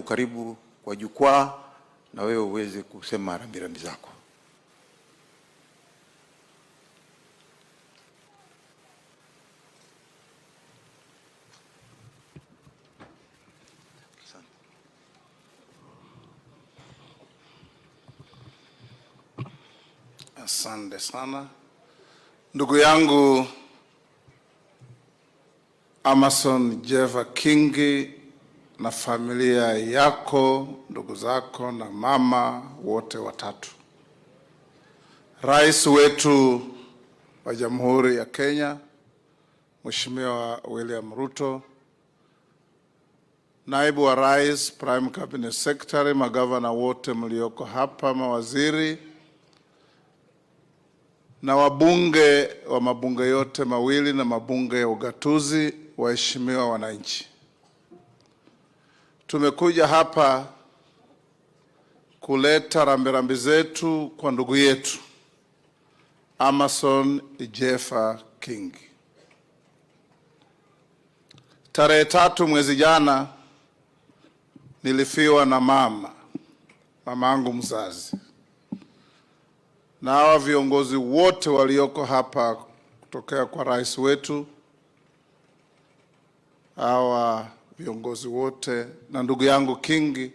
karibu kwa jukwaa na wewe uweze kusema rambirambi zako. Asante sana. Ndugu yangu Amason Jeffa Kingi na familia yako, ndugu zako na mama wote watatu. Rais wetu wa Jamhuri ya Kenya, Mheshimiwa William Ruto, Naibu wa Rais, Prime Cabinet Secretary, magavana wote mlioko hapa, mawaziri na wabunge wa mabunge yote mawili na mabunge ya ugatuzi, waheshimiwa wananchi. Tumekuja hapa kuleta rambirambi zetu kwa ndugu yetu Amason Jeffa Kingi. Tarehe 3 mwezi jana nilifiwa na mamangu mzazi. Na hawa viongozi wote walioko hapa kutokea kwa rais wetu, hawa viongozi wote na ndugu yangu Kingi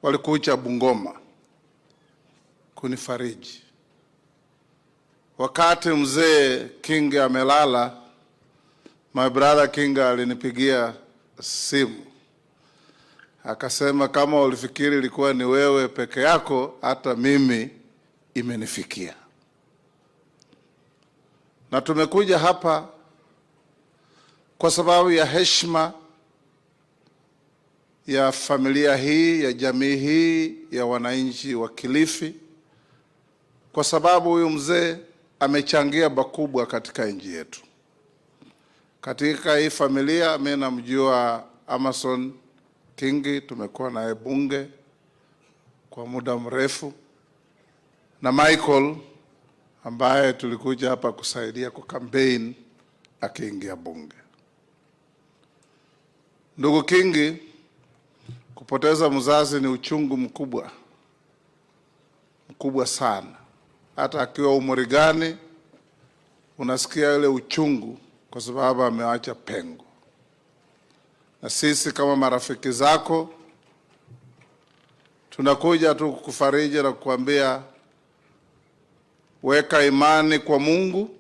walikuja Bungoma kunifariji. Wakati mzee Kingi amelala, my brother Kingi alinipigia simu. Akasema, kama ulifikiri ilikuwa ni wewe peke yako, hata mimi imenifikia. Na tumekuja hapa kwa sababu ya heshima ya familia hii, ya jamii hii, ya wananchi wa Kilifi, kwa sababu huyu mzee amechangia pakubwa katika nchi yetu. Katika hii familia mimi namjua Amason Kingi, tumekuwa naye bunge kwa muda mrefu, na Michael ambaye tulikuja hapa kusaidia kwa campaign akiingia bunge. Ndugu Kingi, kupoteza mzazi ni uchungu mkubwa sana. Hata akiwa umri gani unasikia ile uchungu, kwa sababu ameacha pengo. Na sisi kama marafiki zako tunakuja tu kukufariji na kukuambia, weka imani kwa Mungu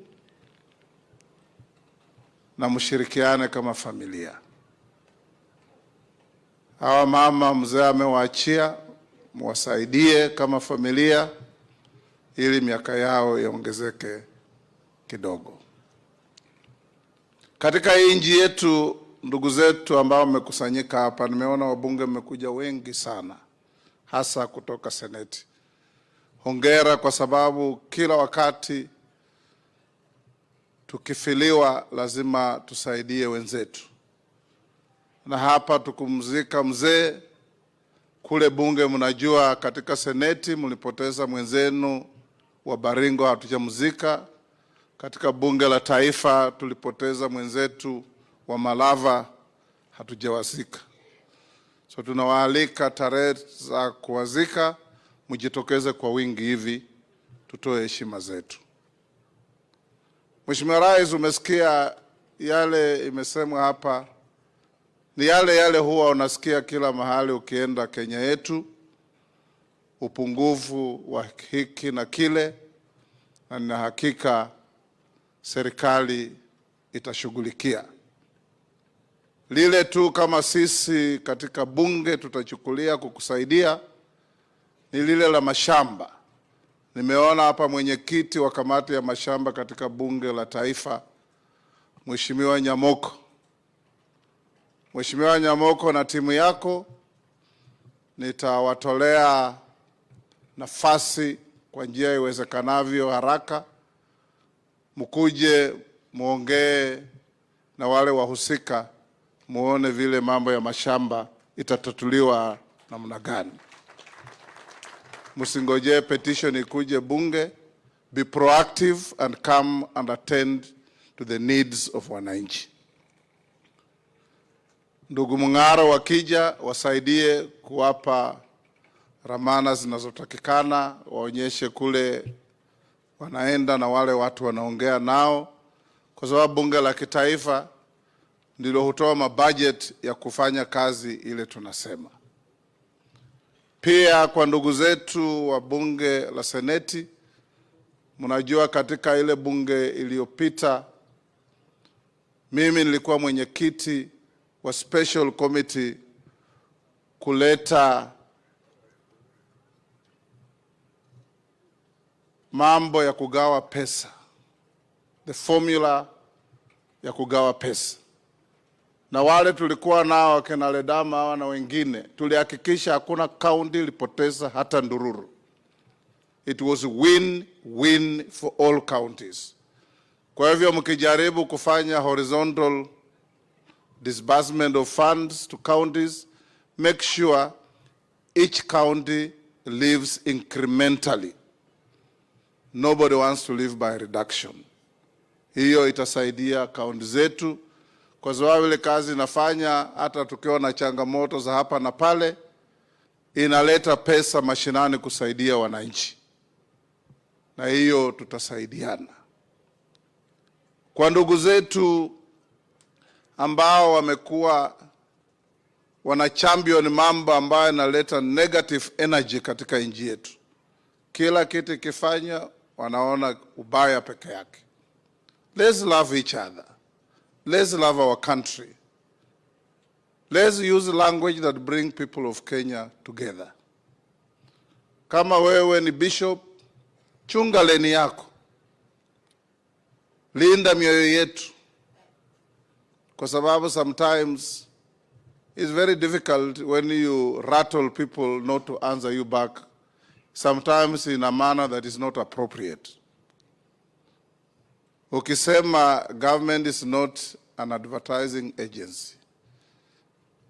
na mshirikiane kama familia. Hawa mama mzee amewaachia, mwasaidie kama familia ili miaka yao iongezeke kidogo. Katika hii nchi yetu, ndugu zetu ambao wamekusanyika hapa, nimeona wabunge mmekuja wengi sana, hasa kutoka Seneti. Hongera, kwa sababu kila wakati tukifiliwa lazima tusaidie wenzetu. Na hapa tukumzika mzee, kule bunge mnajua katika Seneti mlipoteza mwenzenu wa Baringo, hatujamzika. Katika bunge la taifa tulipoteza mwenzetu wa Malava, hatujawazika. So tunawaalika tarehe za kuwazika mjitokeze kwa wingi hivi tutoe heshima zetu. Mheshimiwa Rais, umesikia yale imesemwa hapa, ni yale huwa unasikia kila mahali ukienda Kenya yetu, upungufu wa hiki na kile, na nina hakika serikali itashughulikia. Lile tu kama sisi katika bunge tutachukulia kukusaidia ni lile la mashamba. Nimeona hapa mwenyekiti wa kamati ya mashamba katika bunge la taifa, Mheshimiwa Nyamoko. Mheshimiwa Nyamoko na timu yako, nitawatolea nafasi kwa njia iwezekanavyo haraka, mkuje muongee na wale wahusika, muone vile mambo ya mashamba itatatuliwa namna gani. Msingoje petition ikuje bunge. Be proactive and come and attend to the needs of wananchi. ndugu Mung'aro wakija wasaidie kuwapa ramana zinazotakikana, waonyeshe kule wanaenda na wale watu wanaongea nao, kwa sababu bunge la kitaifa ndilo hutoa mabudget ya kufanya kazi ile tunasema. Pia kwa ndugu zetu wa bunge la seneti, mnajua katika ile bunge iliyopita mimi nilikuwa mwenyekiti wa special committee kuleta mambo ya kugawa pesa, the formula ya kugawa pesa. Na wale tulikuwa nao wakina Ledama hawa na wengine, tulihakikisha hakuna county ilipoteza hata ndururu. It was win-win for all counties. Kwa hivyo mkijaribu kufanya horizontal disbursement of funds to counties, make sure each county lives incrementally. Nobody wants to live by reduction. Hiyo itasaidia kaunti zetu, kwa sababu ile kazi inafanya hata tukiwa na changamoto za hapa na pale, inaleta pesa mashinani kusaidia wananchi, na hiyo tutasaidiana. Kwa ndugu zetu ambao wamekuwa wana champion mambo ambayo yanaleta negative energy katika nchi yetu, kila kitu kifanya wanaona ubaya peke yake. Let's love each other. Let's love our country. Let's use language that bring people of Kenya together. Kama wewe ni bishop, chunga leni yako. Linda mioyo yetu. Kwa sababu sometimes it's very difficult when you rattle people not to answer you back, sometimes in a manner that is not appropriate. Ukisema government is not an advertising agency,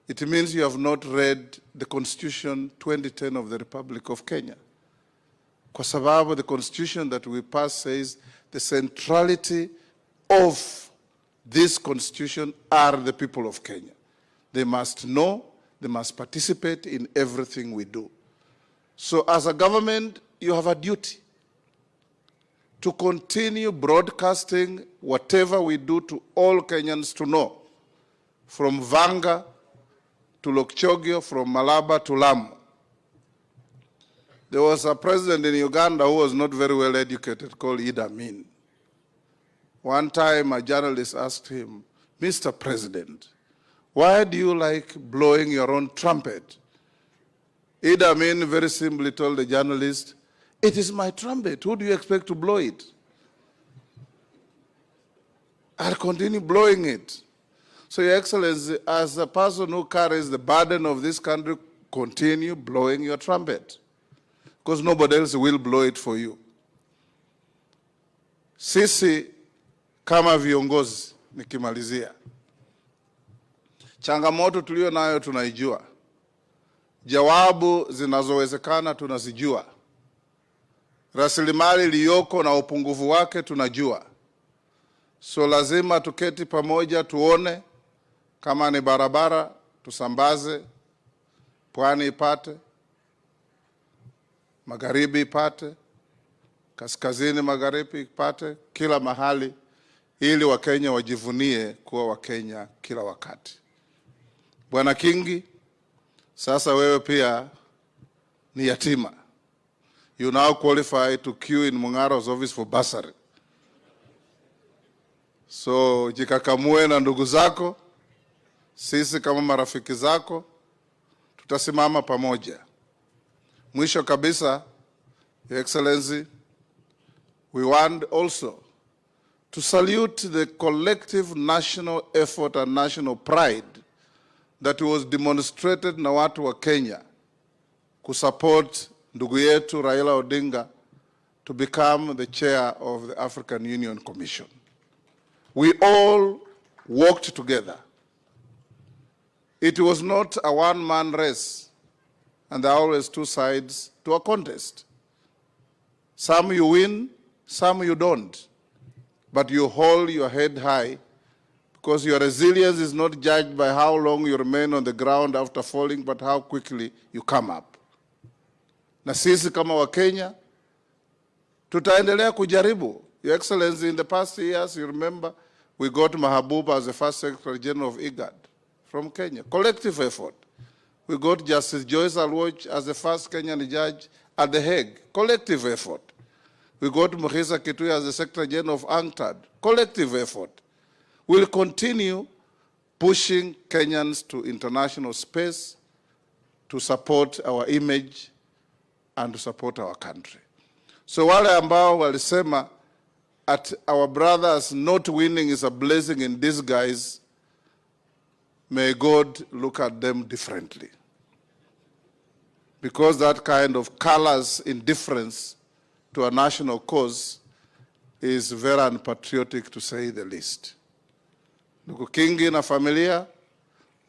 it means you have not read the Constitution 2010 of the Republic of Kenya. Kwa sababu the Constitution that we passed says the centrality of this Constitution are the people of Kenya. They must know, they must participate in everything we do. So as a government, you have a duty to continue broadcasting whatever we do to all Kenyans to know, from Vanga to Lokchogio, from Malaba to Lamu. There was a president in Uganda who was not very well educated called Idi Amin. One time a journalist asked him, "Mr. President, why do you like blowing your own trumpet?" Idi Amin very simply told the journalist, "It is my trumpet. Who do you expect to blow it? I'll continue blowing it." So, Your Excellency, as a person who carries the burden of this country, continue blowing your trumpet, because nobody else will blow it for you. Sisi kama viongozi, nikimalizia, changamoto tulio nayo tunaijua, jawabu zinazowezekana tunazijua, rasilimali iliyoko na upungufu wake tunajua. So lazima tuketi pamoja tuone, kama ni barabara tusambaze, pwani ipate, magharibi ipate, kaskazini magharibi ipate, kila mahali, ili Wakenya wajivunie kuwa Wakenya kila wakati. Bwana Kingi, sasa wewe pia ni yatima. You now qualify to queue in Mung'aro's office for bursary. So jikakamue na ndugu zako, sisi kama marafiki zako tutasimama pamoja. Mwisho kabisa, Your Excellency, we want also to salute the collective national effort and national pride that was demonstrated na watu wa Kenya kusupport ndugu yetu Raila Odinga to become the chair of the African Union Commission. We all worked together. It was not a one-man race, and there are always two sides to a contest. Some you win, some you don't. But you hold your head high, because your resilience is not judged by how long you remain on the ground after falling, but how quickly you come up. Na sisi kama Wakenya tutaendelea kujaribu. Your Excellency, in the past years, you remember, we got Mahabuba as the first Secretary General of IGAD from Kenya. Collective effort. We got Justice Joyce Alwoch as the first Kenyan judge at The Hague. Collective effort. We got Mukhisa Kitui as the Secretary General of UNCTAD. Collective effort. We'll continue pushing Kenyans to international space to support our image and to support our country. So wale ambao walisema at our brothers not winning is a blessing in disguise, may God look at them differently. Because that kind of colors indifference to a national cause is very unpatriotic, to say the least. Ndugu Kingi na familia,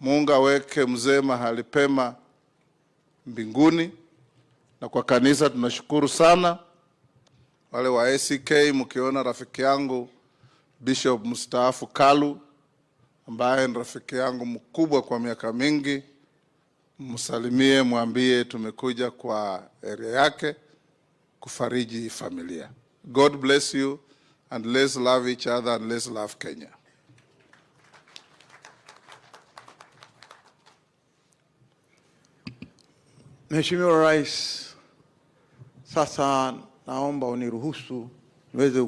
Mungu aweke mzee mahali pema mbinguni, na kwa kanisa tunashukuru sana. Wale wa ACK, mkiona rafiki yangu Bishop mstaafu Kalu ambaye ni rafiki yangu mkubwa kwa miaka mingi, msalimie, mwambie tumekuja kwa area yake kufariji familia. God bless you, and let's love each other and let's love Kenya. Mheshimiwa Rais, sasa naomba uniruhusu niweze